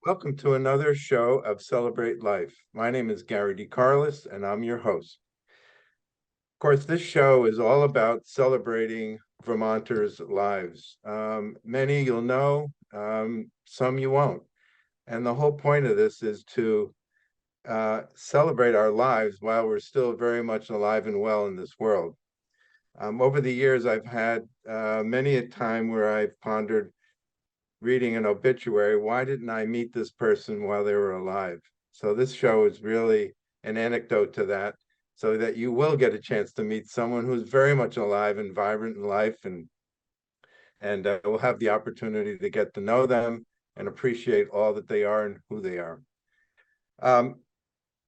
Welcome to another show of Celebrate Life. My name is Gary D. Carolis, and I'm your host. Of course, this show is all about celebrating Vermonters' lives. Many you'll know, some you won't. And the whole point of this is to celebrate our lives while we're still very much alive and well in this world. Over the years, I've had many a time where I've pondered reading an obituary, why didn't I meet this person while they were alive? So this show is really an anecdote to that, so that you will get a chance to meet someone who's very much alive and vibrant in life, and will have the opportunity to get to know them and appreciate all that they are and who they are.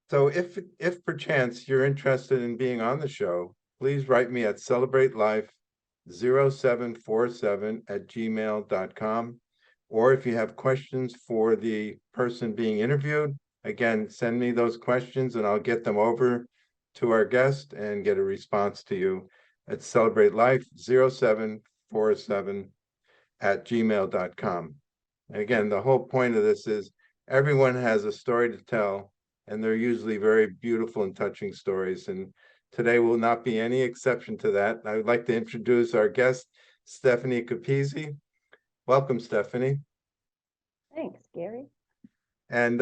So if perchance you're interested in being on the show, please write me at celebratelife0747@gmail.com. Or if you have questions for the person being interviewed, again, send me those questions and I'll get them over to our guest and get a response to you at celebratelife0747@gmail.com. Again, the whole point of this is everyone has a story to tell, and they're usually very beautiful and touching stories. And today will not be any exception to that. I would like to introduce our guest, Stefani Capizzi. Welcome, Stefani. Thanks, Gary. And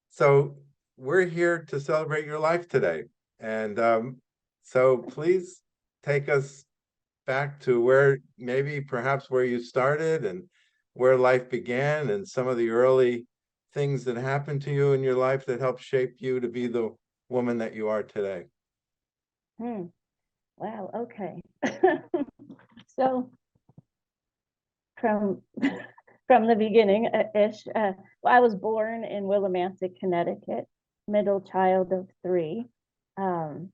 so we're here to celebrate your life today. And so please take us back to where perhaps where you started and where life began and some of the early things that happened to you in your life that helped shape you to be the woman that you are today. Wow, okay. So from the beginning ish, I was born in Willimantic, Connecticut, middle child of three. I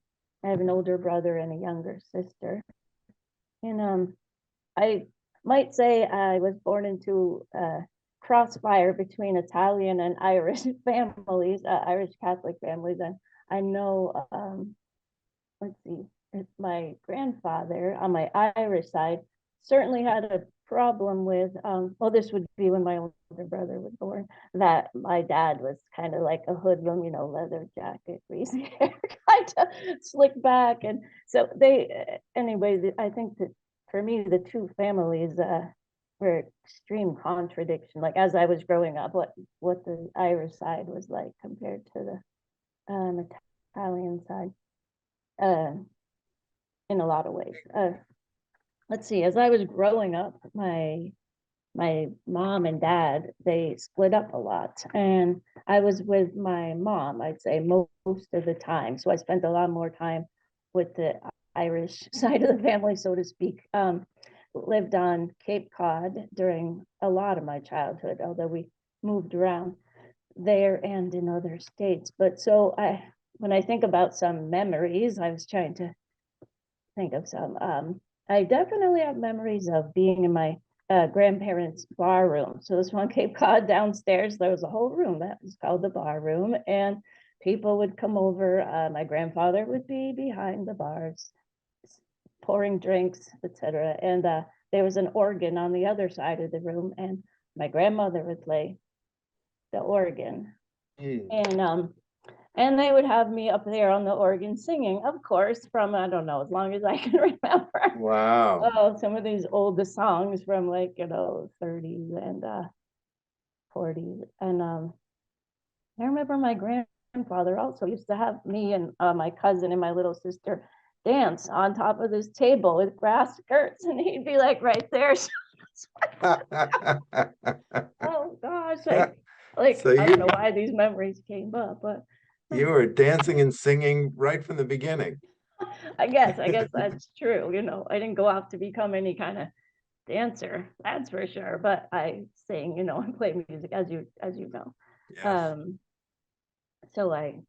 have an older brother and a younger sister. And I might say I was born into a crossfire between Italian and Irish families, Irish Catholic families. And I know, let's see, my grandfather on my Irish side certainly had a problem with, well, this would be when my older brother was born, that my dad was kind of like a hoodlum, leather jacket, greasy hair, kind of slick back. And so anyway, I think that for me, the two families were extreme contradiction. Like as I was growing up, what the Irish side was like compared to the Italian side. In a lot of ways. Let's see, as I was growing up, my mom and dad, they split up a lot. And I was with my mom, I'd say most of the time. So I spent a lot more time with the Irish side of the family, so to speak. Lived on Cape Cod during a lot of my childhood, although we moved around there and in other states. But so when I think about some memories, I was trying to think of some. I definitely have memories of being in my grandparents' bar room. So this one Cape Cod downstairs, there was a whole room that was called the bar room, and people would come over. My grandfather would be behind the bars, pouring drinks, etc. And there was an organ on the other side of the room, and my grandmother would play the organ. And they would have me up there on the organ singing, of course, from, I don't know, as long as I can remember. Wow. Oh, some of these oldest songs from 30s and 40s. And I remember my grandfather also used to have me and my cousin and my little sister dance on top of this table with grass skirts, and he'd be like right there. Oh gosh, So I don't know why these memories came up, but you were dancing and singing right from the beginning. I guess that's true. I didn't go out to become any kind of dancer, that's for sure. But I sing, and play music, as you know. Yes. So I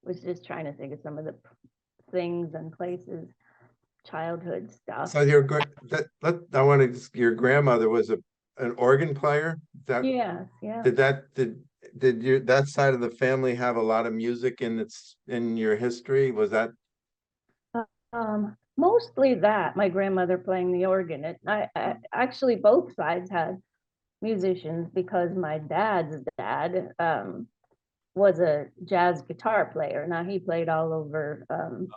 was just trying to think of some of the things and places, childhood stuff. So your grandmother was an organ player? Yes, yeah. Did that side of the family have a lot of music in your history? Was that mostly that, my grandmother playing the organ. I actually both sides had musicians because my dad's dad was a jazz guitar player. Now he played all over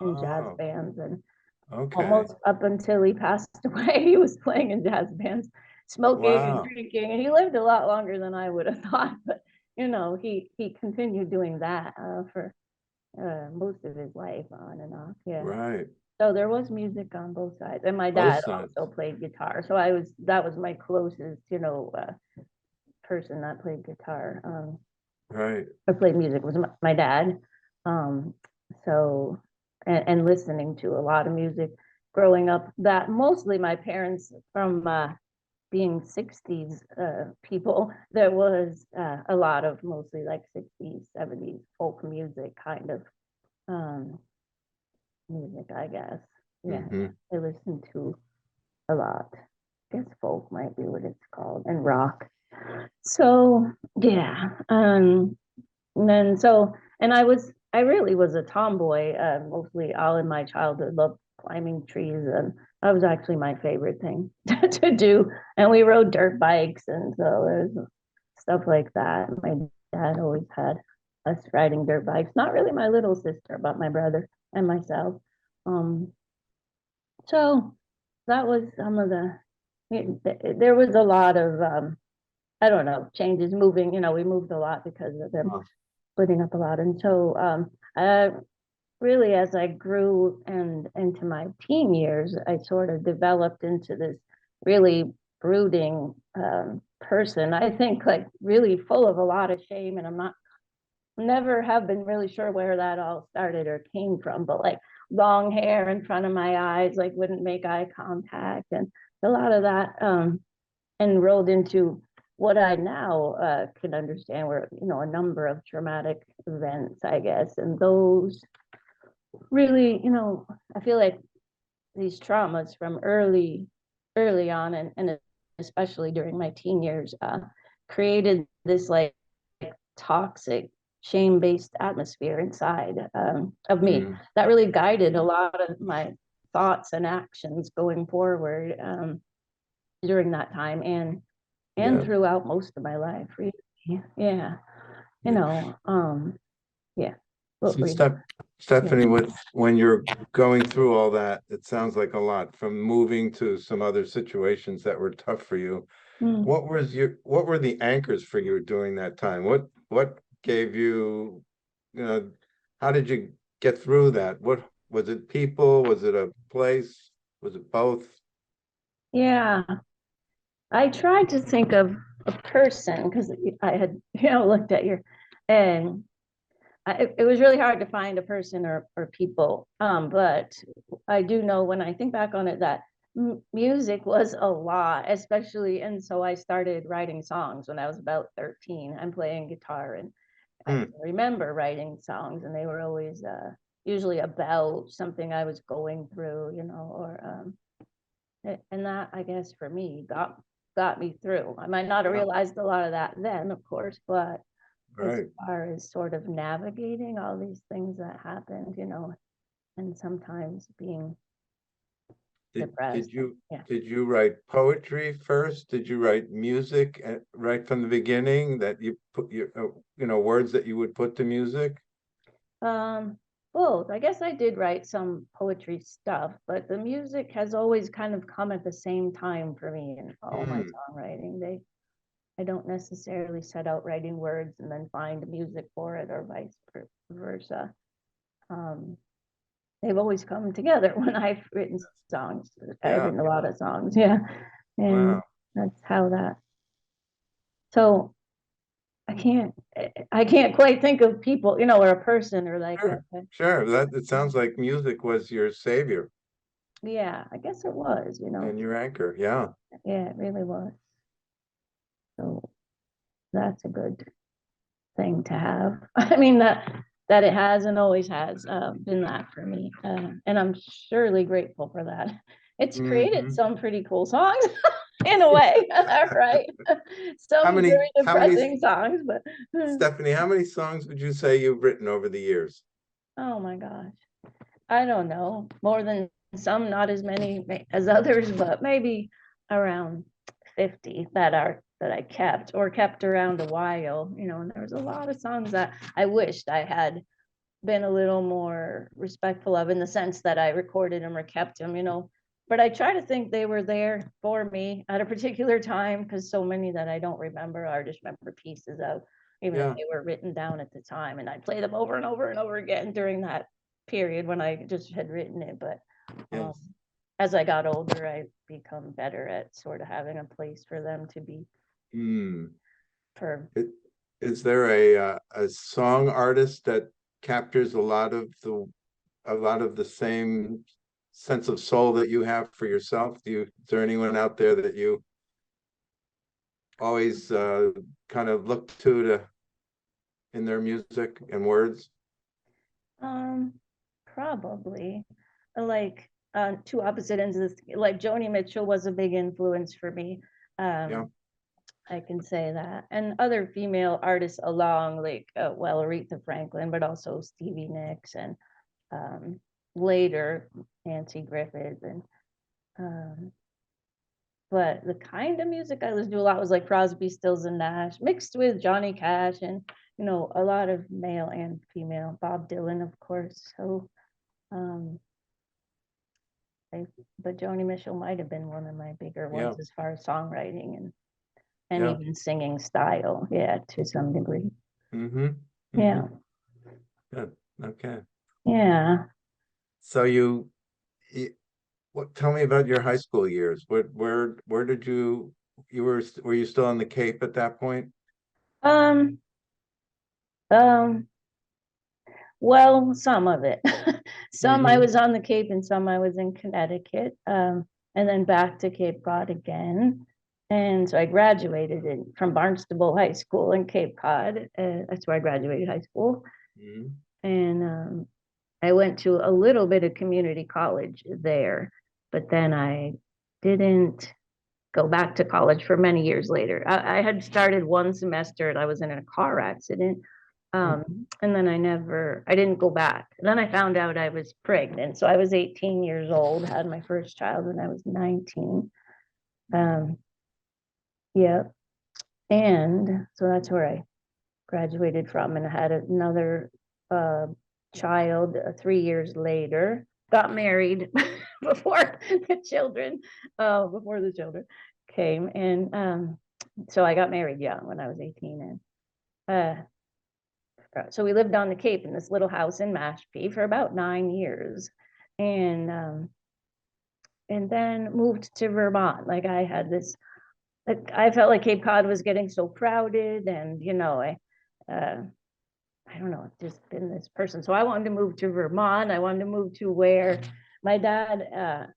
in jazz Oh, bands, and okay. almost up until he passed away, he was playing in jazz bands, smoking and Wow. drinking, and he lived a lot longer than I would have thought. But he continued doing that for most of his life, on and off. Yeah. Right. So there was music on both sides, and my Both dad sides. also played guitar. So that was my closest, person that played guitar. Right. Or played music was my dad. Um, so and listening to a lot of music growing up. That mostly my parents from being 60s people. There was a lot of mostly like 60s, 70s folk music kind of um, music, I guess. Yeah, Mm-hmm. I listened to a lot. I guess folk might be what it's called, and rock. So yeah, and then and I really was a tomboy, mostly all in my childhood. Loved climbing trees, and that was actually my favorite thing to do. And we rode dirt bikes, and so there's stuff like that. My dad always had us riding dirt bikes. Not really my little sister, but my brother and myself. Um, so that was some of there was a lot of I don't know, changes, moving. We moved a lot because of them Oh, splitting up a lot. And so really, as I grew and into my teen years, I sort of developed into this really brooding person. I think, like, really full of a lot of shame, and I'm not never have been really sure where that all started or came from, but like long hair in front of my eyes, like wouldn't make eye contact, and a lot of that and rolled into what I now can understand were, a number of traumatic events, I guess. And those really, I feel like these traumas from early on, and especially during my teen years, created this like toxic, shame-based atmosphere inside of me mm, that really guided a lot of my thoughts and actions going forward during that time, and yeah. throughout most of my life, really. Yeah, you Yeah. know, um, yeah. What So were you? Yeah. Stephanie, when you're going through all that, it sounds like a lot from moving to some other situations that were tough for you. Mm. What were the anchors for you during that time? What gave you, you know, how did you get through that? What was it, people? Was it a place? Was it both? Yeah, I tried to think of a person because I had, looked at your, and it was really hard to find a person or people. But I do know when I think back on it that music was a lot, especially, and so I started writing songs when I was about 13. I'm playing guitar, and I Hmm, can remember writing songs, and they were always usually about something I was going through, or and that, I guess, for me got me through. I might not have yeah, realized a lot of that then, of course, but as right. far as sort of navigating all these things that happened, and sometimes being Did depressed. did you Yeah. did you write poetry first? Did you write music right from the beginning that you put your words that you would put to music? Um, Both. I guess I did write some poetry stuff, but the music has always kind of come at the same time for me in all my Hmm, songwriting. I don't necessarily set out writing words and then find music for it, or vice versa. Um, they've always come together when I've written songs. I've yeah. written a lot of songs, yeah, and Wow. that's how that. So I can't quite think of people, or a person, or like Sure. Sure. That it sounds like music was your savior yeah, I guess it was, and your anchor. Yeah. yeah, it really was. So that's a good thing to have. I mean that it has and always has been that for me, and I'm surely grateful for that. It's created Hmm. some pretty cool songs in a way, right? How Some many very how many depressing songs, but Stephanie, how many songs would you say you've written over the years? oh my gosh, I don't know, more than some, not as many as others, but maybe around 50 that are that I kept around a while, and there was a lot of songs that I wished I had been a little more respectful of, in the sense that I recorded them or kept them. But I try to think they were there for me at a particular time, because so many that I don't remember, I just remember pieces of, even if Yeah. they were written down at the time, and I play them over and over and over again during that period when I just had written it. But um, Yes. as I got older, I become better at sort of having a place for them to be Hmm. for. Is there a song artist that captures a lot of the same sense of soul that you have for yourself? Is there anyone out there that you always kind of look to in their music and words? Um, Probably like two opposite ends of this. Like Joni Mitchell was a big influence for me. Yeah. I can say that, and other female artists along, like well, Aretha Franklin, but also Stevie Nicks, and um, later Nancy Griffith, and um, but the kind of music I listened to a lot was like Crosby, Stills and Nash, mixed with Johnny Cash, and a lot of male and female. Bob Dylan, of course. So, um, I, but Joni Mitchell might have been one of my bigger Yeah. ones as far as songwriting and Yeah. even singing style. Yeah, to some degree. Mm-hmm. Mm-hmm. Yeah, Good. Okay. yeah. So what? Tell me about your high school years. Where did were you still on the Cape at that point? Um, um, Well, some of it. Some I Mm-hmm. was on the Cape and some I was in Connecticut, and then back to Cape Cod again. And so I graduated from Barnstable High School in Cape Cod. That's where I graduated high school. Mm-hmm. And I went to a little bit of community college there, but then I didn't go back to college for many years later. I had started one semester and I was in a car accident. And then I didn't go back. And then I found out I was pregnant. So I was 18 years old, had my first child when I was 19. Um, yeah. And so that's where I graduated from, and I had another uh, child 3 years later, got married before the children came. And so I got married young when I was 18. And so we lived on the Cape in this little house in Mashpee for about 9 years. And then moved to Vermont. Like I felt like Cape Cod was getting so crowded, and uh, I don't know, just been this person. So I wanted to move to Vermont. I wanted to move to where my dad,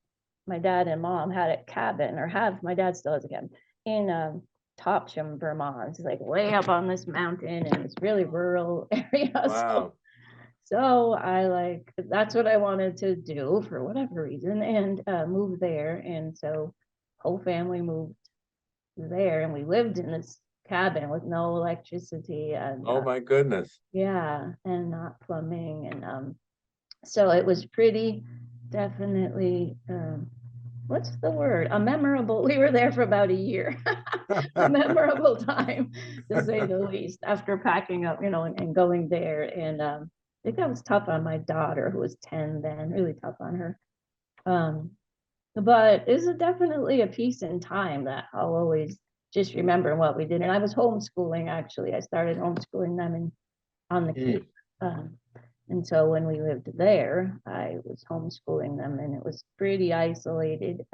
my dad and mom had a cabin, or have, my dad still has a cabin in Topsham, Vermont. It's like way up on this mountain in this really rural area. Wow. So that's what I wanted to do for whatever reason, and move there. And so whole family moved there, and we lived in this cabin with no electricity, and Oh my goodness. yeah, and not plumbing. And so it was pretty definitely, what's the word? A memorable, we were there for about a year. A memorable time, to say the least, after packing up, and going there. And I think that was tough on my daughter, who was 10 then, really tough on her. Um, but it's definitely a piece in time that I'll always just remember what we did. And I was homeschooling, actually. I started homeschooling them on the Mm. Cape. And so when we lived there, I was homeschooling them, and it was pretty isolated.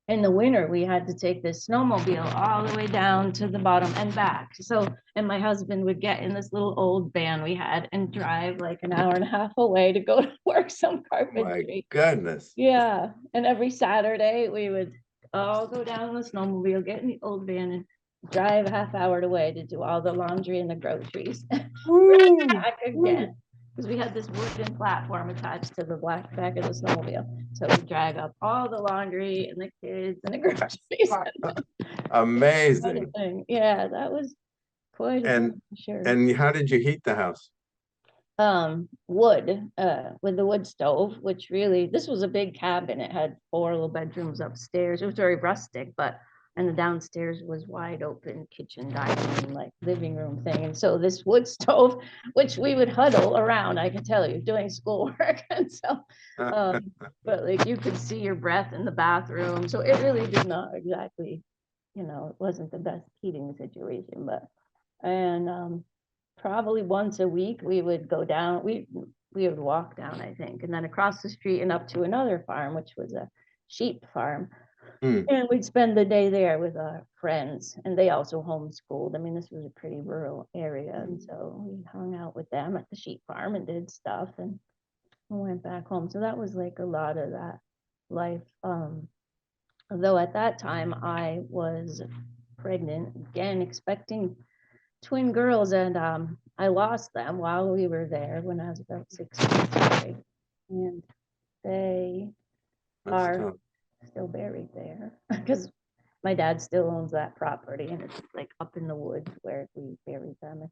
In the winter, we had to take this snowmobile all the way down to the bottom and back. So, and my husband would get in this little old van we had and drive like an hour and a half away to go to work some My carpentry. goodness. Yeah. And every Saturday we would all go down the snowmobile, get in the old van, and drive a half hour away to do all the laundry and the groceries. Woo. Back again. Because we had this wooden platform attached to the back of the snowmobile. So we drag up all the laundry and the kids and the groceries. Amazing. Yeah, that was quite a And thing for sure. and how did you heat the house? Wood, with the wood stove, which really, this was a big cabin. It had 4 little bedrooms upstairs. It was very rustic, but and the downstairs was wide open kitchen, dining, like living room thing. And so this wood stove, which we would huddle around, I can tell you, doing schoolwork. And so, but like you could see your breath in the bathroom. So it really did not exactly, it wasn't the best heating situation, but, and probably once a week we would go down, we would walk down, I think, and then across the street and up to another farm, which was a sheep farm. Hmm. And we'd spend the day there with our friends, and they also homeschooled. I mean, this was a pretty rural area, and so we hung out with them at the sheep farm and did stuff, and went back home. So that was like a lot of that life. Although at that time I was pregnant again, expecting twin girls, and I lost them while we were there when I was about 6 months old, and they That's are tough. still buried there because my dad still owns that property, and it's like up in the woods where we buried them.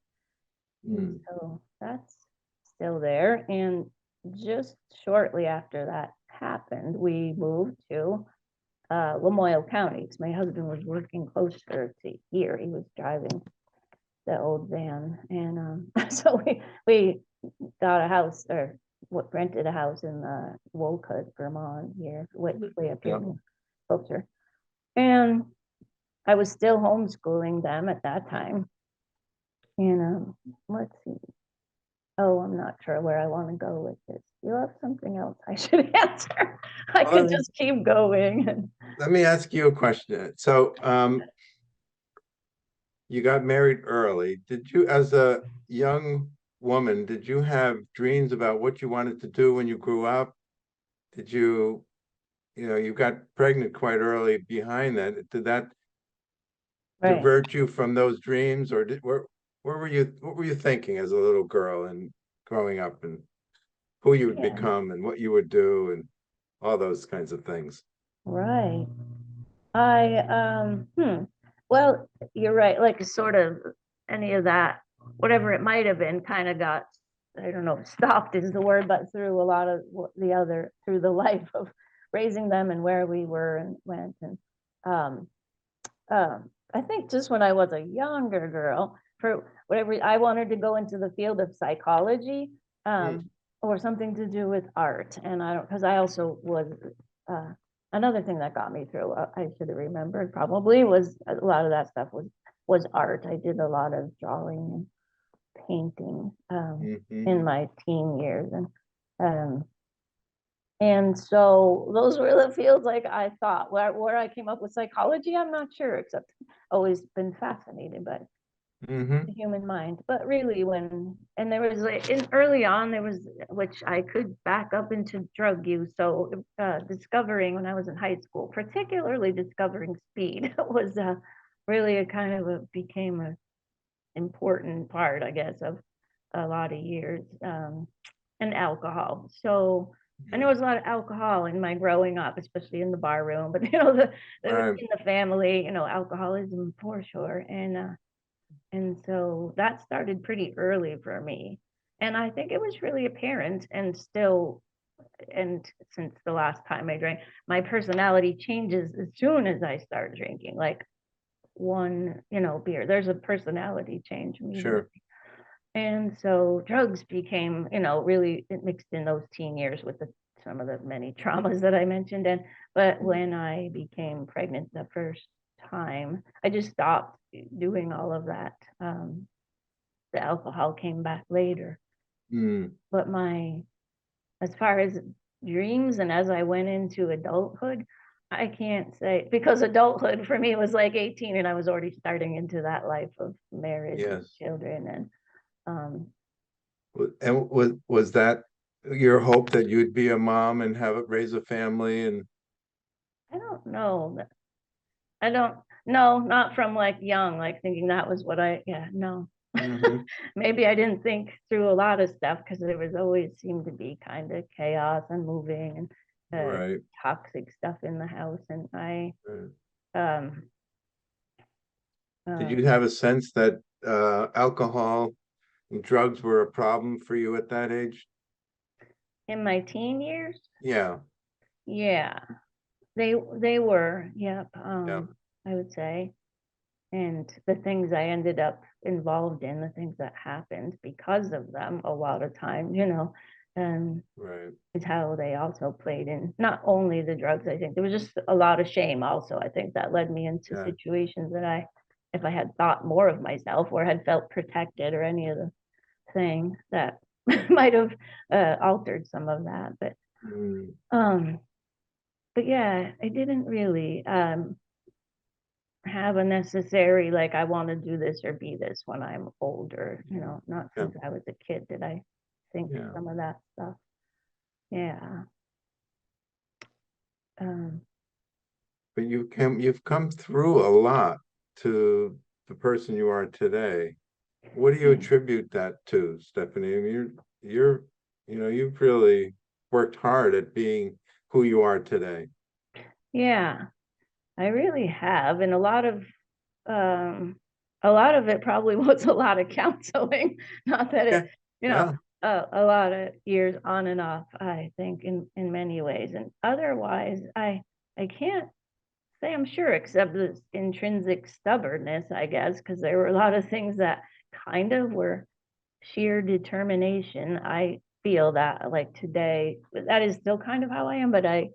And so that's still there. And just shortly after that happened, we moved to Lamoille County because my husband was working closer to here. He was driving the old van, and so we got a house, or what, rented a house in Wolcott, Vermont, here, way up here, Yep. closer. And I was still homeschooling them at that time. And let's see. Oh, I'm not sure where I want to go with this. You have something else I should answer? I could just keep going. Let me ask you a question. So, you got married early. Did you, as a young woman, did you have dreams about what you wanted to do when you grew up? Did you, you got pregnant quite early behind that. Did that Right. divert you from those dreams, or what were you thinking as a little girl and growing up, and who you would Yeah. become and what you would do and all those kinds of things? Right. Well, you're right. Like sort of any of that, whatever it might have been, kind of got, I don't know if stopped is the word, but through a lot of through the life of raising them and where we were and went. And um, I think just when I was a younger girl, for whatever, I wanted to go into the field of psychology, or something to do with art. And I don't, because I also was, another thing that got me through, I should have remembered probably, was a lot of that stuff was art. I did a lot of drawing and painting in my teen years. And so those were the fields, like I thought. Where I came up with psychology, I'm not sure, except always been fascinated by the human mind. But really, and there was like early on, there was, which I could back up into drug use. So discovering when I was in high school, particularly discovering speed, was really a kind of became an important part, I guess, of a lot of years, and alcohol. So and there was a lot of alcohol in my growing up, especially in the bar room, but Right. in the family, alcoholism for sure. And so that started pretty early for me. And I think it was really apparent, and still, and since the last time I drank, my personality changes as soon as I start drinking, like one, beer. There's a personality change immediately. Sure. And so drugs became, really mixed in those teen years with some of the many traumas that I mentioned. But when I became pregnant the first time, I just stopped doing all of that. The alcohol came back later. But as far as dreams, and as I went into adulthood, I can't say, because adulthood for me was like 18, and I was already starting into that life of marriage and children. And was that your hope, that you'd be a mom and raise a family? And I don't know. I don't know, not from like young, like thinking that was what no. Maybe I didn't think through a lot of stuff because there was always seemed to be kind of chaos and moving and toxic stuff in the house. And did you have a sense that alcohol and drugs were a problem for you at that age? In my teen years? Yeah. Yeah, they were. Yep. I would say. And the things I ended up involved in, the things that happened because of them a lot of times, Right. is how they also played in not only the drugs. I think there was just a lot of shame also. I think that led me into Yeah. situations that if I had thought more of myself or had felt protected or any of the things that might have altered some of that. Mm, Um, but yeah, I didn't really have a necessary like I want to do this or be this when I'm older. Not yeah. since I was a kid did I think Yeah. some of that stuff. Yeah. Um, But you've come through a lot to the person you are today. What do you yeah. attribute that to, Stephanie? I mean, you've really worked hard at being who you are today. Yeah, I really have, and um, a lot of it probably was a lot of counseling. Not that Yeah. it, you know, Yeah. a lot of years on and off. I think in many ways, and otherwise, I can't say I'm sure, except this intrinsic stubbornness, I guess, because there were a lot of things that kind of were sheer determination. I feel that like today, that is still kind of how I am, but I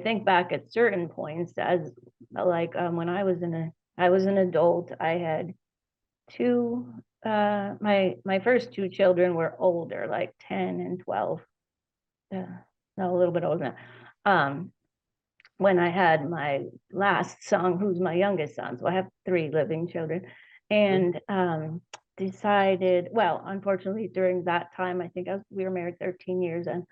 think back at certain points as like when I was an adult. I had two my first two children were older, like 10 and 12. Uh, no, a little bit older than that. When I had my last son, who's my youngest son, so I have three living children, and decided, well, unfortunately, during that time, I think we were married 13 years, and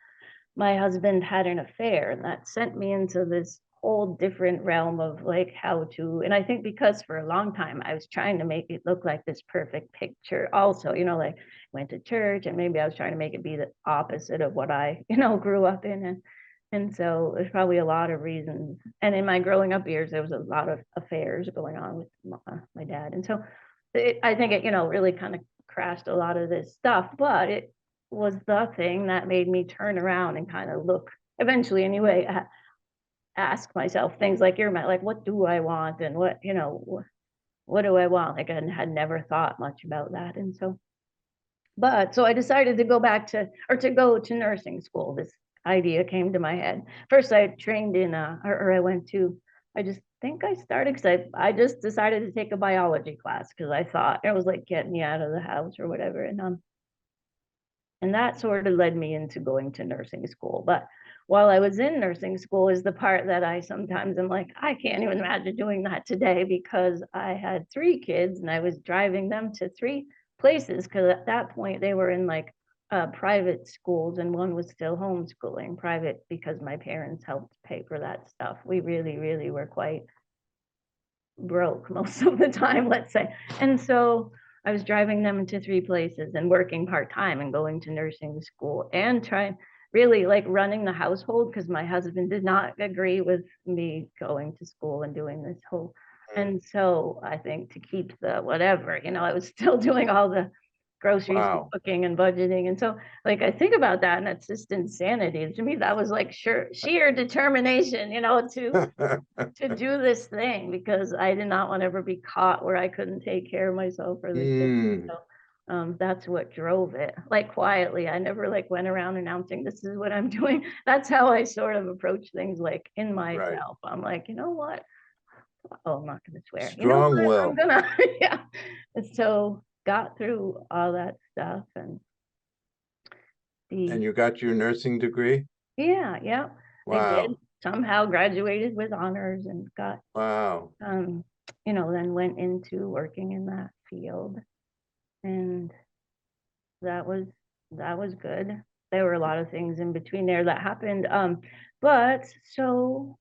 my husband had an affair, and that sent me into this whole different realm of like how to. And I think because for a long time I was trying to make it look like this perfect picture also, like went to church, and maybe I was trying to make it be the opposite of what I grew up in. And so there's probably a lot of reasons. And in my growing up years there was a lot of affairs going on with my dad. And so I think it really kind of crashed a lot of this stuff, but it was the thing that made me turn around and kind of look eventually anyway ask myself things like like what do I want, and what do I want, like I had never thought much about that. And so I decided to go back to go to nursing school. This idea came to my head. First I trained in or I went to, I just think I started because I just decided to take a biology class because I thought it was like getting me out of the house or whatever. And that sort of led me into going to nursing school. But while I was in nursing school is the part that I sometimes am like, I can't even imagine doing that today, because I had three kids and I was driving them to three places. Because at that point they were in like private schools, and one was still homeschooling private because my parents helped pay for that stuff. We really, really were quite broke most of the time, let's say. And so I was driving them to three places and working part-time and going to nursing school and trying really like running the household, because my husband did not agree with me going to school and doing this whole. And so I think to keep the whatever, I was still doing all the groceries and Wow. cooking and budgeting. And so like I think about that and it's just insanity. To me, that was like sheer determination, to do this thing, because I did not want to ever be caught where I couldn't take care of myself or the kids. Mm, So that's what drove it. Like quietly, I never like went around announcing this is what I'm doing. That's how I sort of approach things, like in right. myself. I'm like, you know what? Oh, I'm not gonna swear. You know Strong what? I'm will. gonna yeah. And so got through all that stuff and And the you got your nursing degree? yeah, I did. Wow. Somehow graduated with honors and got Wow. um, then went into working in that field, and that was that was good. There were a lot of things in between there that happened. But so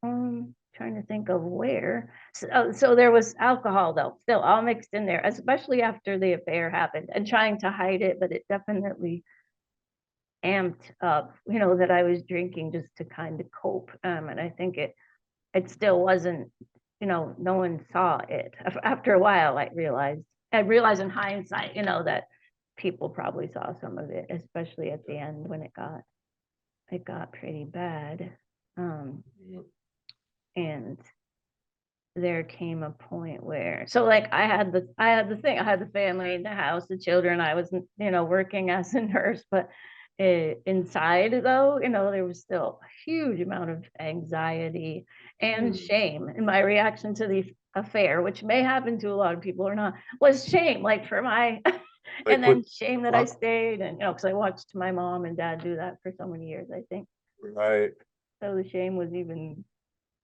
trying to think of where. So there was alcohol though, still all mixed in there, especially after the affair happened, and trying to hide it, but it definitely amped up, that I was drinking just to kind of cope. And I think it still wasn't, no one saw it. After a while, I realized in hindsight, that people probably saw some of it, especially at the end when it got pretty bad. Um, and there came a point where, so like I had the family, the house, the children. I was, working as a nurse, but inside though, there was still a huge amount of anxiety and shame. And my reaction to the affair, which may happen to a lot of people or not, was shame, like for my, and Like then what? shame that I stayed, and because I watched my mom and dad do that for so many years, I think. Right. So the shame was even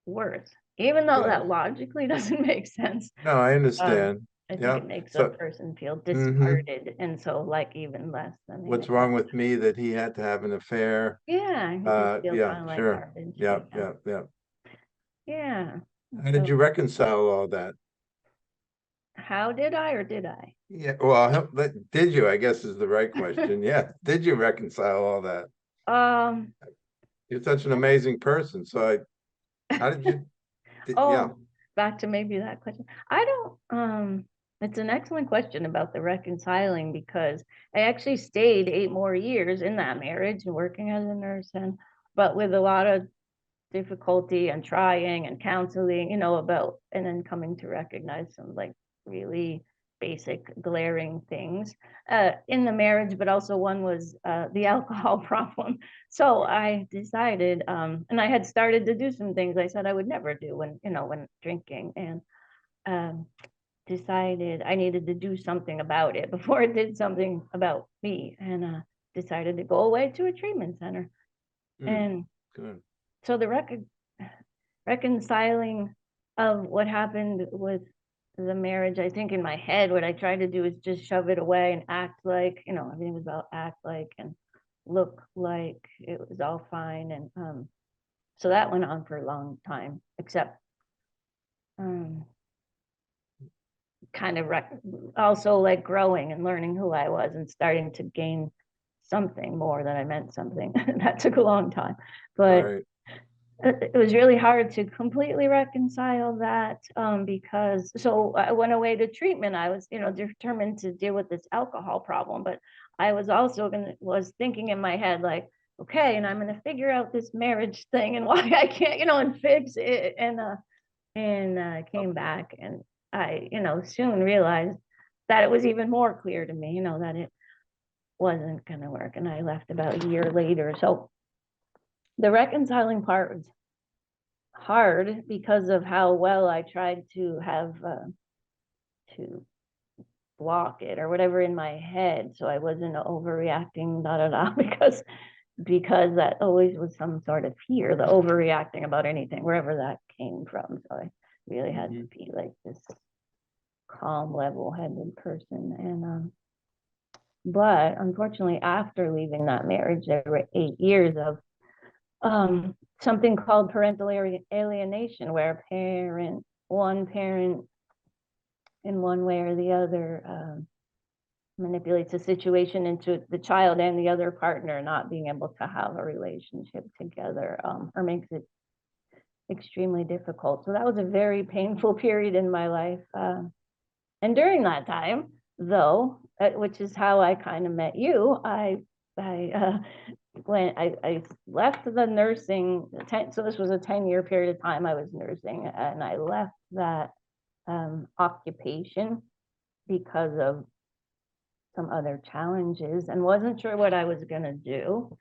worse, even though Yeah. that logically doesn't make sense. No, I Um, understand. I think Yeah. it makes a So, person feel hmm discarded, and so like even less than they what's may have. wrong with me that he had to have an affair? Yeah, you just feel Yeah, kind of like sure. garbage. Yeah, Yeah. yeah, yeah. Yeah. How did So you reconcile all that? how did I, or did I? Yeah, well, did you, I guess is the right question. Yeah, did you reconcile all that? Um, You're such an amazing person. How did you, yeah, oh, back to maybe that question. I don't, it's an excellent question about the reconciling, because I actually stayed 8 more years in that marriage and working as a nurse, and but with a lot of difficulty and trying and counseling, about, and then coming to recognize some like really basic glaring things in the marriage, but also one was the alcohol problem. So I decided, and I had started to do some things I said I would never do when drinking, and um, decided I needed to do something about it before it did something about me, and decided to go away to a treatment center. mm, And good. so the reconciling of what happened with the marriage, I think in my head, what I tried to do is just shove it away and act like, everything was about act like and look like it was all fine. And so that went on for a long time, except um, kind of also like growing and learning who I was and starting to gain something more than I meant something. That took a long time, but Right. it was really hard to completely reconcile that, because so I went away to treatment. I was, determined to deal with this alcohol problem, but I was also was thinking in my head like, okay, and I'm gonna figure out this marriage thing and why I can't, and fix it. And came back, and I, soon realized that it was even more clear to me, that it wasn't gonna work. And I left about a year later. So the reconciling part was hard because of how well I tried to have to block it or whatever in my head, so I wasn't overreacting, da da da, because that always was some sort of fear, the overreacting about anything, wherever that came from. So I really had to Mhm. be like this calm, level-headed person, and but unfortunately, after leaving that marriage, there were 8 years of something called parental alienation, where one parent in one way or the other manipulates a situation into the child and the other partner not being able to have a relationship together, or makes it extremely difficult. So that was a very painful period in my life. And during that time, though, which is how I kind of met you, when I left the nursing, so this was a 10-year period of time I was nursing, and I left that occupation because of some other challenges and wasn't sure what I was going to do.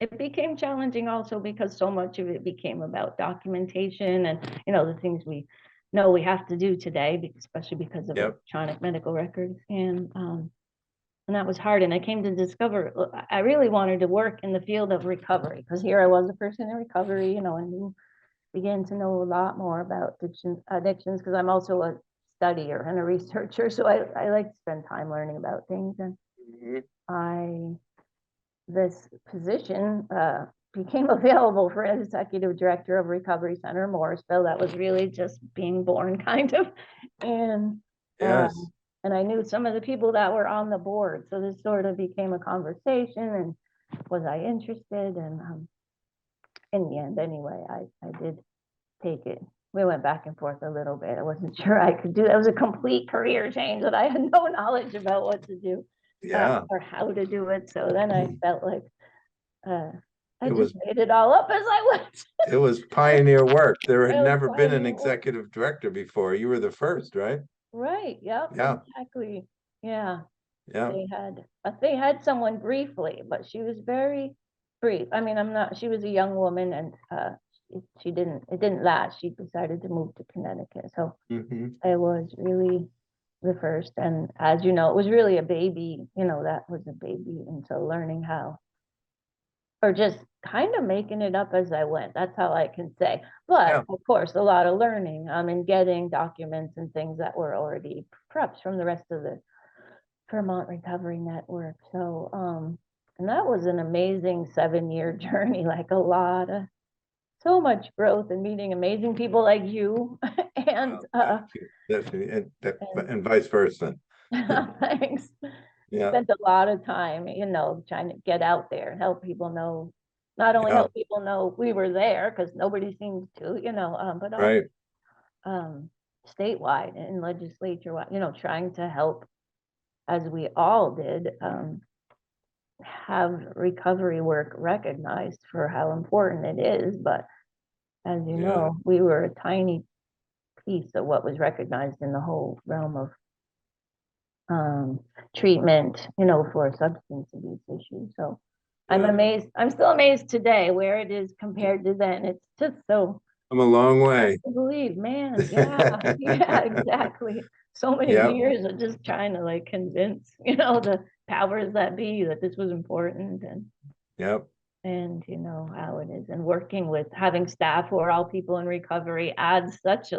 It became challenging also because so much of it became about documentation and, the things we know we have to do today, especially because of Yep. electronic medical records. And that was hard. And I came to discover I really wanted to work in the field of recovery, because here I was a person in recovery, and began to know a lot more about addictions, because I'm also a studier and a researcher. So I like to spend time learning about things. And Mhm. I, this position became available for executive director of Recovery Center Morrisville. That was really just being born, kind of. And uh, Yes. and I knew some of the people that were on the board. So this sort of became a conversation, and was I interested? And in the end, anyway, I did take it. We went back and forth a little bit. I wasn't sure I could do that. It was a complete career change that I had no knowledge about what to do Yeah. or how to do it. So then I felt like I It just was made it all up as I went. it was pioneer work. There had It was never been an pioneer work. executive director before. You were the first, right? Right, yep, Yeah, exactly. Yeah, yeah, they had someone briefly, but she was very brief. I mean, she was a young woman and it didn't last. She decided to move to Connecticut. So hmm I was really the first. And as you know, it was really a baby, that was a baby. And so learning how, or just kind of making it up as I went. That's how I can say. yeah, But of course, a lot of learning, and getting documents and things that were already prepped from the rest of the Vermont Recovery Network. So, and that was an amazing 7-year journey, like so much growth and meeting amazing people like you and, well, thank you. Definitely, and and vice versa. thanks. Yeah, Spent a lot of time, trying to get out there and help people know, not only yeah, help people know we were there because nobody seemed to, but also right. statewide and legislature, trying to help as we all did, have recovery work recognized for how important it is. But as you Yeah, know, we were a tiny piece of what was recognized in the whole realm of treatment, for substance abuse issues. So I'm yeah. amazed. I'm still amazed today where it is compared to then. It's just so I'm a long hard way. to believe, man. Yeah, yeah, exactly. So many Yep, years of just trying to like convince, the powers that be that this was important yep. and how it is, and working with having staff who are all people in recovery adds such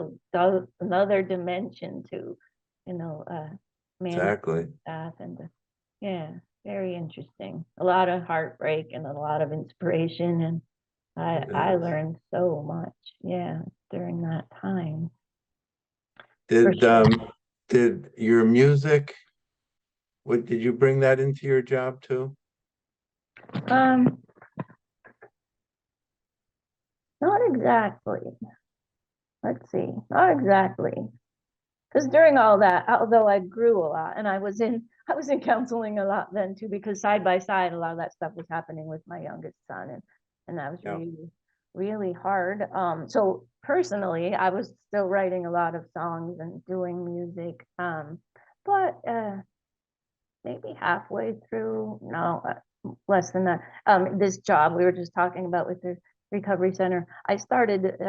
another dimension to managing Exactly. staff yeah, very interesting, a lot of heartbreak and a lot of inspiration, and It I is. learned so much, yeah, during that time, for Did sure. did your music, what did you bring that into your job too? um Not exactly, let's see, not exactly. Because during all that, although I grew a lot, and I was in counseling a lot then too, because side by side, a lot of that stuff was happening with my youngest son, and that was Yeah, really, really hard. So personally, I was still writing a lot of songs and doing music. But maybe halfway through, no, less than that. This job we were just talking about with the recovery center, I started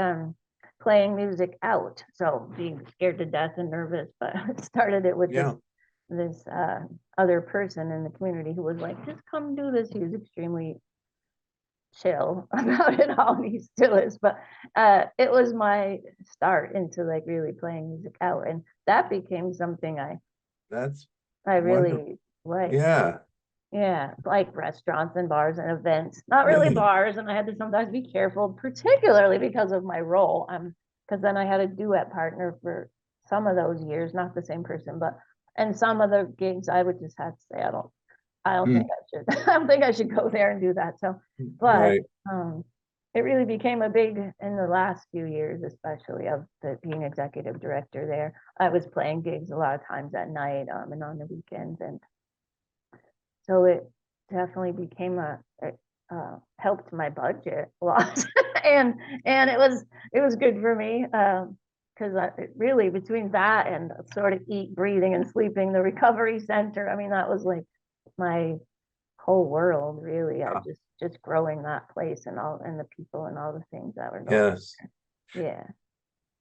playing music out. So being scared to death and nervous, but I started it with this yeah, this other person in the community who was like, just come do this. He was extremely chill about it all, and he still is. But it was my start into like really playing music out, and that became something that's I wonderful. really liked. Yeah. Yeah, like restaurants and bars and events, not really bars. And I had to sometimes be careful, particularly because of my role. Because then I had a duet partner for some of those years, not the same person, but and some of the gigs I would just have to say, I don't think Mm, I should, I don't think I should go there and do that. So, but right. it really became a big in the last few years, especially of being executive director there. I was playing gigs a lot of times at night, and on the weekends, and so it definitely became it helped my budget a lot, and it was good for me, because really between that and sort of eat, breathing, and sleeping the recovery center. I mean, that was like my whole world, really. I Yeah. just growing that place and all and the people and all the things that were going. Yes. Yeah,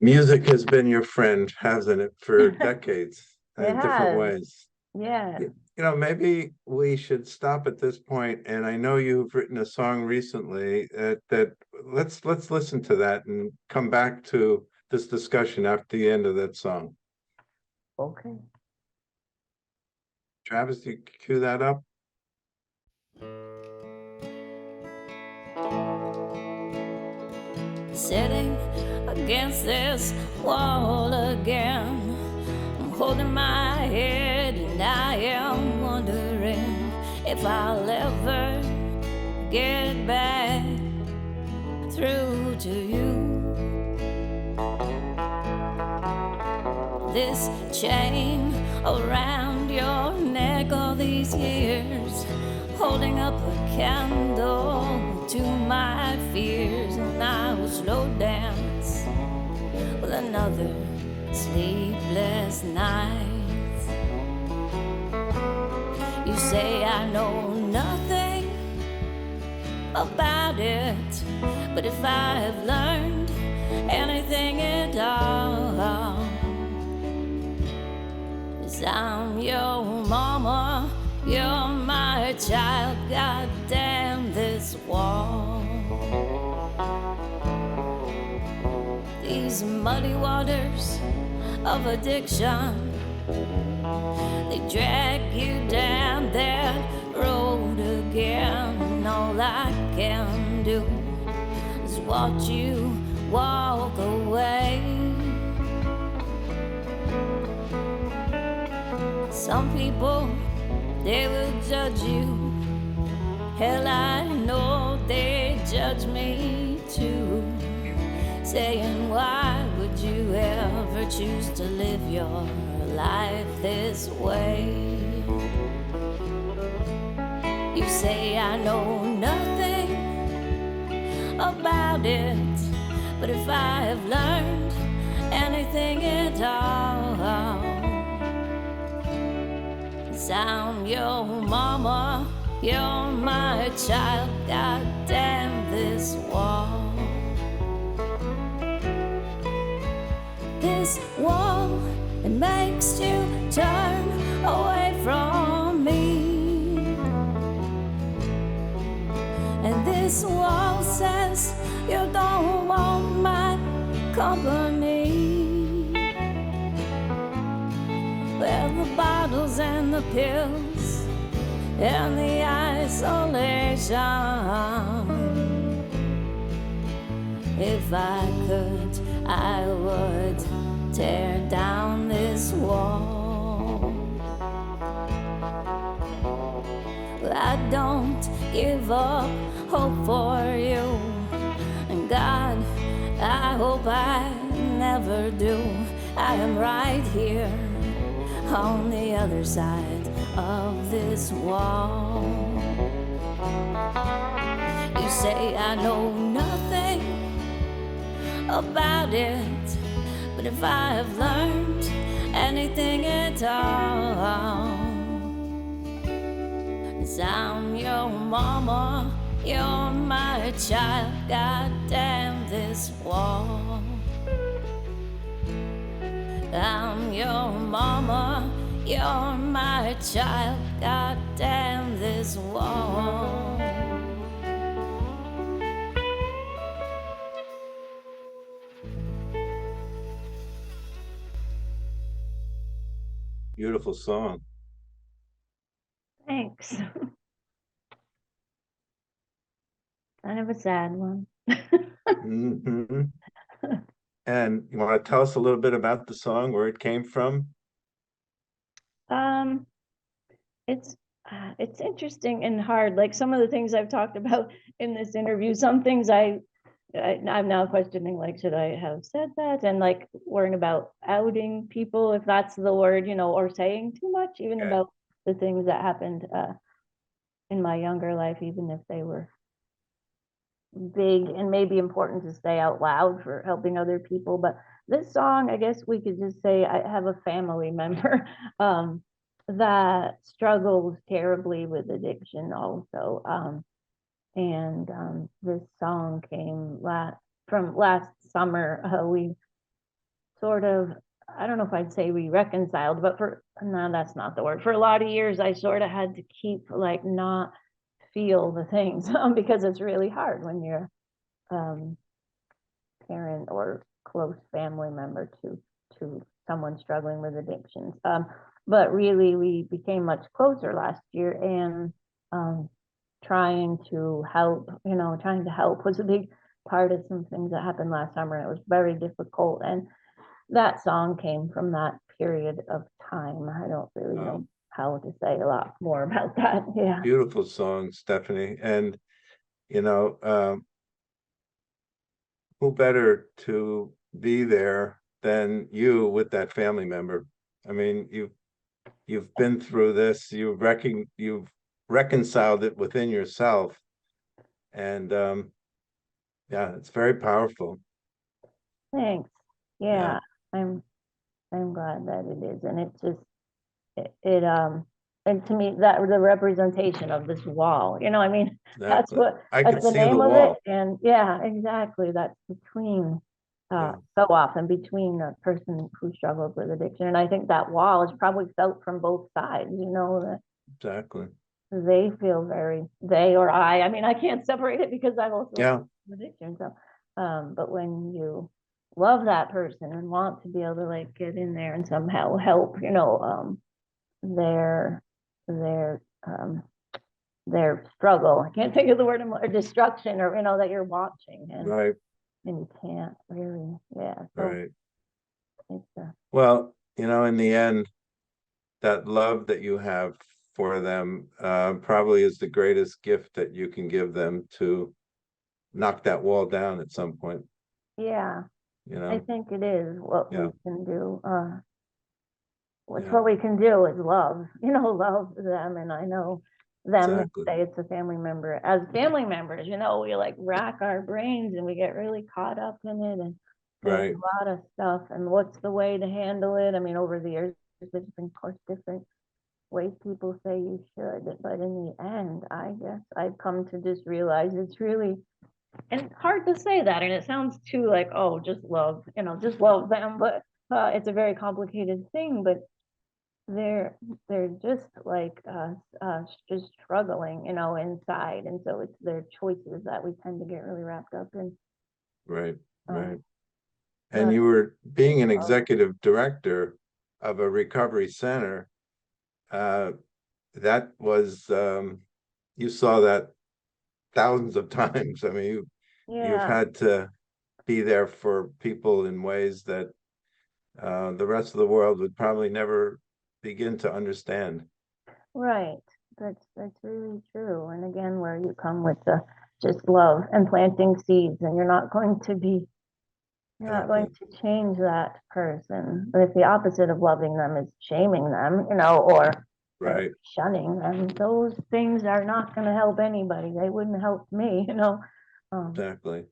Music has been your friend, hasn't it, for decades it in different has. ways. Yeah. Maybe we should stop at this point. And I know you've written a song recently that let's listen to that and come back to this discussion after the end of that song. Okay. Travis, you cue that up? Sitting against this wall again, I'm holding my head and I am wondering if I'll ever get back through to you. This chain around your neck all these years, holding up a candle to my fears, and I will slow dance with another sleepless night. You say I know nothing about it, but if I have learned anything at all, is I'm your mama, you're my child, goddamn this wall. These muddy waters of addiction, they drag you down that road again, and all I can do is watch you walk away. Some people, they will judge you. Hell, I know they judge me too, saying, why would you ever choose to live your life this way? You say I know nothing about it, but if I have learned anything at all, it's I'm your mama, you're my child, goddamn this wall. This wall, it makes you turn away from me, and this wall says you don't want my company. Well, the bottles and the pills and the isolation, if I could, I would tear down this wall. But I don't give up hope for you, and God, I hope I never do. I am right here on the other side of this wall. You say I know nothing about it, but if I have learned anything at all, it's I'm your mama, you're my child, goddamn this wall. I'm your mama, you're my child, goddamn this wall. Beautiful song. Thanks. Kind of a sad one. Mm-hmm. And you want to tell us a little bit about the song, where it came from? It's interesting and hard. Like some of the things I've talked about in this interview, some things I'm now questioning, like, should I have said that? And like worrying about outing people, if that's the word, or saying too much, even about the things that happened in my younger life, even if they were big and maybe important to say out loud for helping other people. But this song, I guess we could just say I have a family member that struggles terribly with addiction also. This song came from last summer. We sort of, I don't know if I'd say we reconciled, but no, that's not the word. For a lot of years, I sort of had to keep like not feel the things because it's really hard when you're parent or close family member to someone struggling with addictions. But really, we became much closer last year, and trying to help was a big part of some things that happened last summer. It was very difficult, and that song came from that period of time. I don't really know how to say a lot more about that. Yeah. Beautiful song, Stephanie. And who better to be there than you with that family member? I mean, you've been through this. You've reconciled it within yourself. And yeah, it's very powerful. Thanks. Yeah, I'm glad that it is. And it just, and to me, that the representation of this wall, I mean, that's Exactly. I that's could the see the name of it. wall. And yeah, exactly. That's between, Yeah. so often between a person who struggles with addiction. And I think that wall is probably felt from both sides, that Exactly. they feel they or I mean, I can't separate it because I've also Yeah. addiction. So, but when you love that person and want to be able to like get in there and somehow help, their their um their struggle. I can't think of the word or destruction, or that you're watching, Right. and you can't really, yeah. So Right. it's Well, in the end, that love that you have for them probably is the greatest gift that you can give them, to knock that wall down at some point. yeah, I think it is what we can do. What we can do is love, love them. And I know them, Exactly. say it's a family member. As family members, we like rack our brains and we get really caught up in it. And there's a lot of stuff. And what's the way to handle it? I mean, over the years, there's been, of course, different ways people say you should. But in the end, I guess I've come to just realize it's really, and hard to say that. And it sounds too like, oh, just love, just love them. But it's a very complicated thing. But they're just like us, just struggling, inside. And so it's their choices that we tend to get really wrapped up in. Right. Right. But And you were being an executive director of a recovery center. That was, you saw that thousands of times. I mean, you've had to be there for people in ways that the rest of the world would probably never begin to understand. Right. That's really true. And again, where you come with the just love and planting seeds, and you're not going to change that person. But if the opposite of loving them is shaming them, or shunning them, those things are not going to help anybody. They wouldn't help me, Exactly.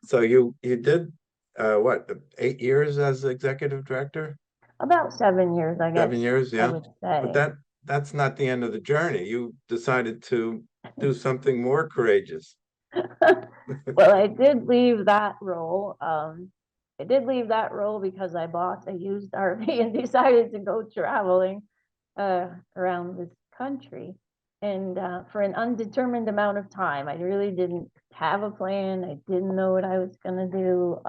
So you did what, 8 years as executive director? About 7 years, I guess. 7 years, yeah. I would say. But that's not the end of the journey. You decided to do something more courageous. Well, I did leave that role. Because I bought a used RV and decided to go traveling around this country. And for an undetermined amount of time, I really didn't have a plan. I didn't know what I was going to do.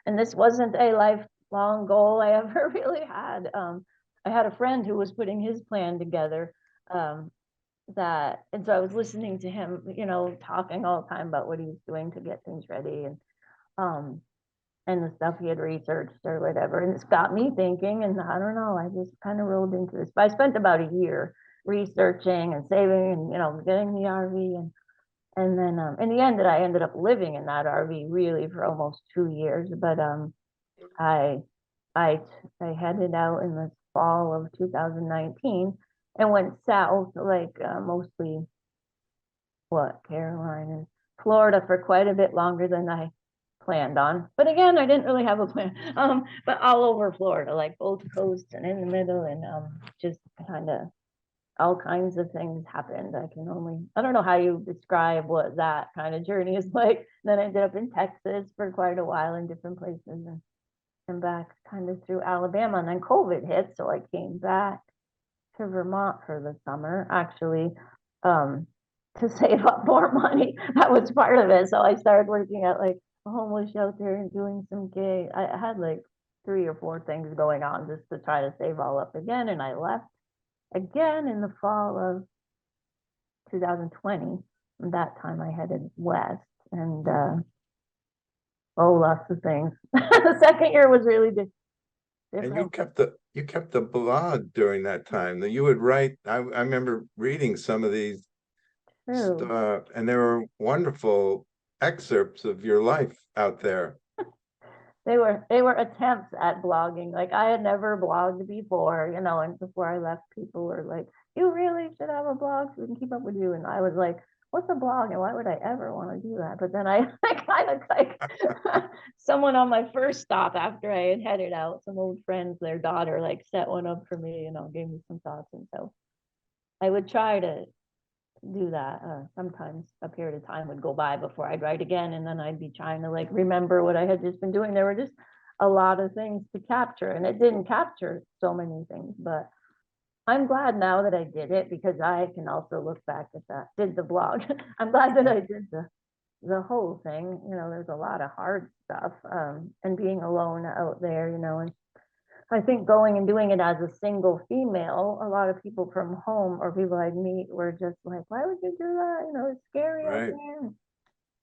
And this wasn't a lifelong goal I ever really had. I had a friend who was putting his plan together. And so I was listening to him, talking all the time about what he was doing to get things ready, and the stuff he had researched or whatever. And it's got me thinking, and I don't know, I just kind of rolled into this. But I spent about a year researching and saving and, getting the RV. And then in the end, I ended up living in that RV really for almost 2 years. But I headed out in the fall of 2019 and went south, like mostly Carolina, Florida, for quite a bit longer than I planned on. But again, I didn't really have a plan. But all over Florida, like both coasts and in the middle, and just kind of all kinds of things happened. I don't know how you describe what that kind of journey is like. Then I ended up in Texas for quite a while in different places, and back kind of through Alabama. And then COVID hit, so I came back to Vermont for the summer, actually, to save up more money. That was part of it. So I started working at like a homeless shelter and doing some gigs. I had like 3 or 4 things going on just to try to save all up again. And I left again in the fall of 2020. And that time I headed west, and lots of things. The second year was really different. And you kept the blog during that time. That you would write. I remember reading some of these, and there were wonderful excerpts of your life out there. They were attempts at blogging. Like I had never blogged before, and before I left, people were like, you really should have a blog so we can keep up with you. And I was like, what's a blog and why would I ever want to do that? But then I kind of like someone on my first stop after I had headed out, some old friends, their daughter like set one up for me, gave me some thoughts. And so I would try to do that. Sometimes a period of time would go by before I'd write again, and then I'd be trying to like remember what I had just been doing. There were just a lot of things to capture, and it didn't capture so many things, but I'm glad now that I did it because I can also look back at that, did the blog. I'm glad that I did the whole thing. There's a lot of hard stuff, and being alone out there, and I think going and doing it as a single female, a lot of people from home or people I meet were just like, why would you do that? It's scary out Right. there.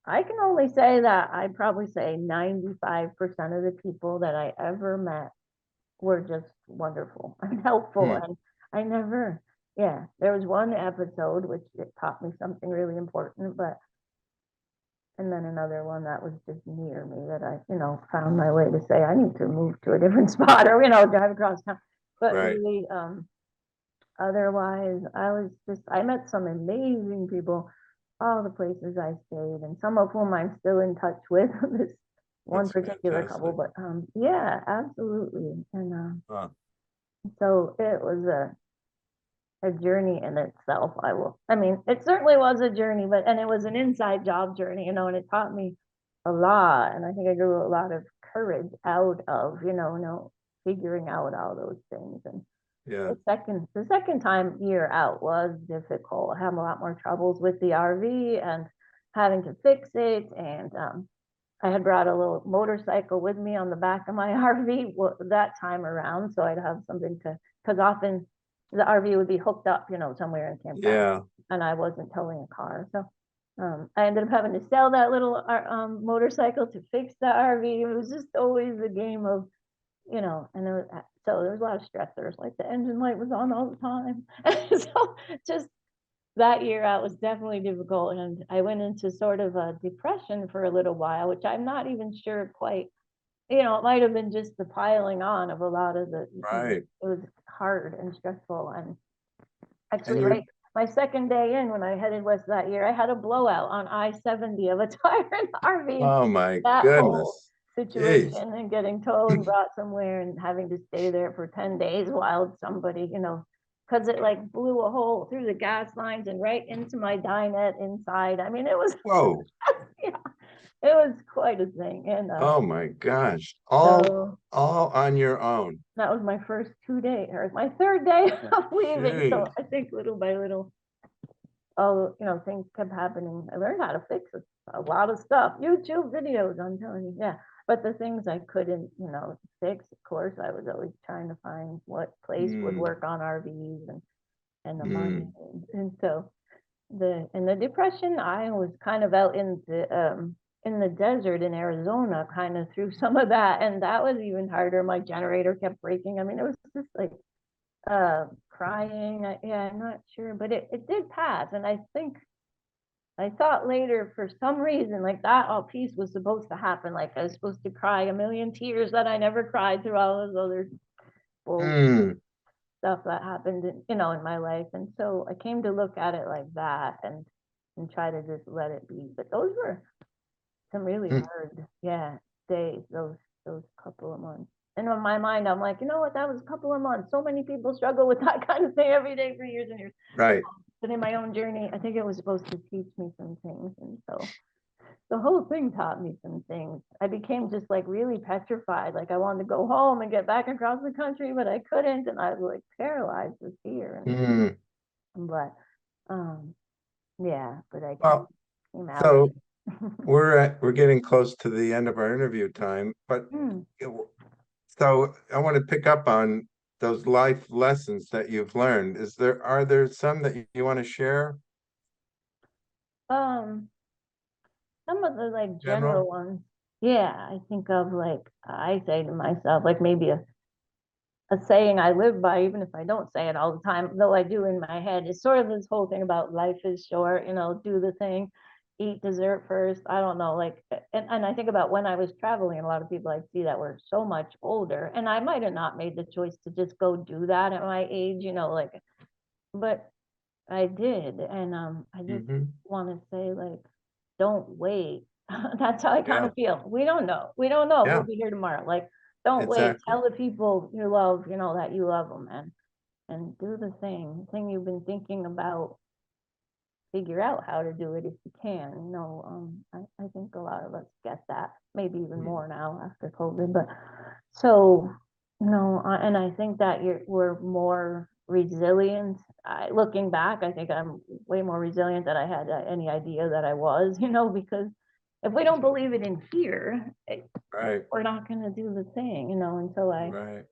I can only say that I'd probably say 95% of the people that I ever met were just wonderful and helpful. And I never, there was one episode which it taught me something really important, and then another one that was just near me that I, found my way to say, I need to move to a different spot or, drive across town. But Right. really, otherwise, I met some amazing people, all the places I stayed, and some of whom I'm still in touch with, this one That's particular couple, fantastic. but yeah, absolutely. And Huh. so it was a journey in itself. It certainly was a journey, and it was an inside job journey, and it taught me a lot. And I think I grew a lot of courage out of, figuring out all those things. And Yeah. the second time year out was difficult. I had a lot more troubles with the RV and having to fix it. And I had brought a little motorcycle with me on the back of my RV that time around. So I'd have something because often the RV would be hooked up, somewhere in campground. Yeah. And I wasn't towing a car. So I ended up having to sell that little motorcycle to fix the RV. It was just always a game of, and so there was a lot of stressors, like the engine light was on all the time. So just that year out was definitely difficult. And I went into sort of a depression for a little while, which I'm not even sure quite, it might have been just the piling on of a lot of Right. it was hard and stressful. And And actually, you're, right, my second day in when I headed west that year, I had a blowout on I-70 of a tire in the RV. oh my That whole goodness. situation Jeez. and getting towed and brought somewhere and having to stay there for 10 days while somebody, because it like blew a hole through the gas lines and right into my dinette inside. It was, Whoa. yeah, it was quite a thing. And Oh my gosh. All so on your own. that was my first 2 days, or my third day of leaving. So Jeez. I think little by little, things kept happening. I learned how to fix a lot of stuff. YouTube videos, I'm telling you, yeah. But the things I couldn't, fix, of course, I was always trying to find what place would work on RVs and the money. And so in the depression, I was kind of out in the desert in Arizona, kind of through some of that, and that was even harder. My generator kept breaking. It was just like crying. I'm not sure, but it did pass. And I thought later, for some reason, like that all peace was supposed to happen. Like I was supposed to cry a million tears that I never cried through all those other bullshit stuff that happened in my life. And so I came to look at it like that and try to just let it be. But those were some really hard, days, those couple of months. And in my mind, I'm like, you know what, that was a couple of months. So many people struggle with that kind of thing every day for years and years. Right. But in my own journey, I think it was supposed to teach me some things. And so the whole thing taught me some things. I became just like really petrified. Like I wanted to go home and get back across the country, but I couldn't. And I was like paralyzed with fear. But but I Well, came out. so we're getting close to the end of our interview time, but so I want to pick up on those life lessons that you've learned. Are there some that you want to share? Some of the like General? general ones. Yeah, I think of like I say to myself, like maybe a saying I live by, even if I don't say it all the time, though I do in my head. It's sort of this whole thing about life is short, do the thing, eat dessert first. I don't know, like, and I think about when I was traveling, and a lot of people I see that were so much older, and I might have not made the choice to just go do that at my age, like but I did, and I just Mhm. want to say, like, don't wait. That's how I kind Yeah, of feel. We don't know. We don't know if yeah, we'll be here tomorrow. Like, don't wait. exactly. Tell the people you love, that you love them, and do the thing you've been thinking about. Figure out how to do it if you can. I think a lot of us get that, maybe even Mm. more now after COVID. But so, and I think that we're more resilient. Looking back, I think I'm way more resilient than I had any idea that I was, because if we don't believe it in here, Right, we're not going to do the thing, until I right.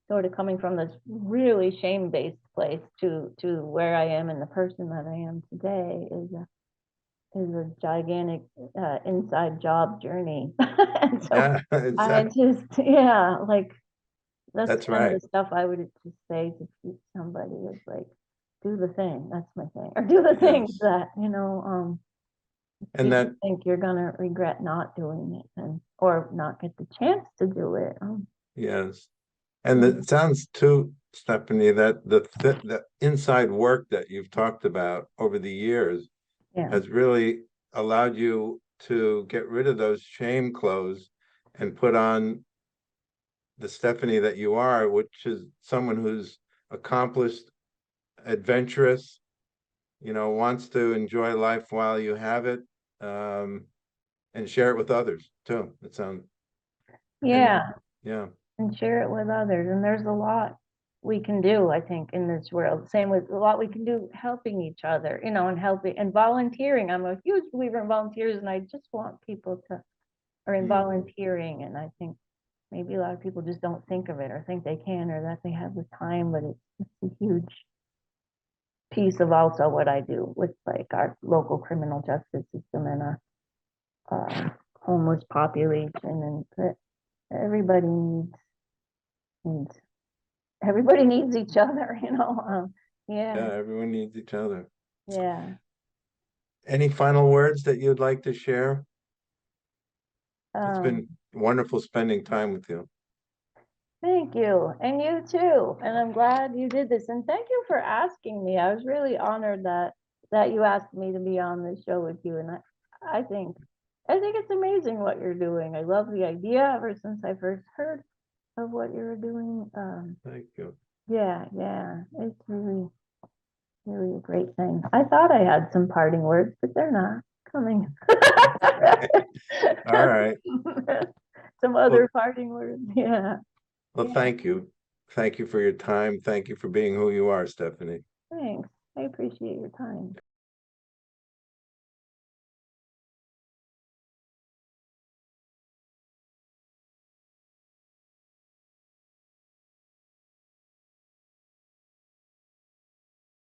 sort of coming from this really shame-based place to where I am and the person that I am today is a gigantic inside job journey. And so Yeah, I exactly. just, yeah, like that's That's kind of right. the stuff I would just say to somebody is like, do the thing. That's my thing. Or do the things Yes. that, And you that, think you're gonna regret not doing it or not get the chance to do it. yes. And it sounds too, Stephanie, that the inside work that you've talked about over the years Yeah. has really allowed you to get rid of those shame clothes and put on the Stephanie that you are, which is someone who's accomplished, adventurous, wants to enjoy life while you have it, and share it with others too. It sounds, and Yeah. yeah, And share it with others. And there's a lot we can do, I think, in this world. Same with a lot we can do helping each other, and helping and volunteering. I'm a huge believer in volunteers, and I just want people to are in mm, volunteering. And I think maybe a lot of people just don't think of it or think they can or that they have the time, but it's a huge piece of also what I do with like our local criminal justice system and our homeless population and that everybody needs everybody needs each other, yeah, yeah, everyone needs each other. yeah. Any final words that you'd like to share? It's Um, been wonderful spending time with you. Thank you, and you too. And I'm glad you did this. And thank you for asking me. I was really honored that you asked me to be on this show with you. And I think I think it's amazing what you're doing. I love the idea ever since I first heard of what you were doing. Thank you. Yeah, yeah, it's really a great thing. I thought I had some parting words, but they're not coming. All right. Some Well, other parting words. Yeah. well, Yeah. thank you. Thank you for your time. Thank you for being who you are, Stephanie. Thanks. I appreciate your time.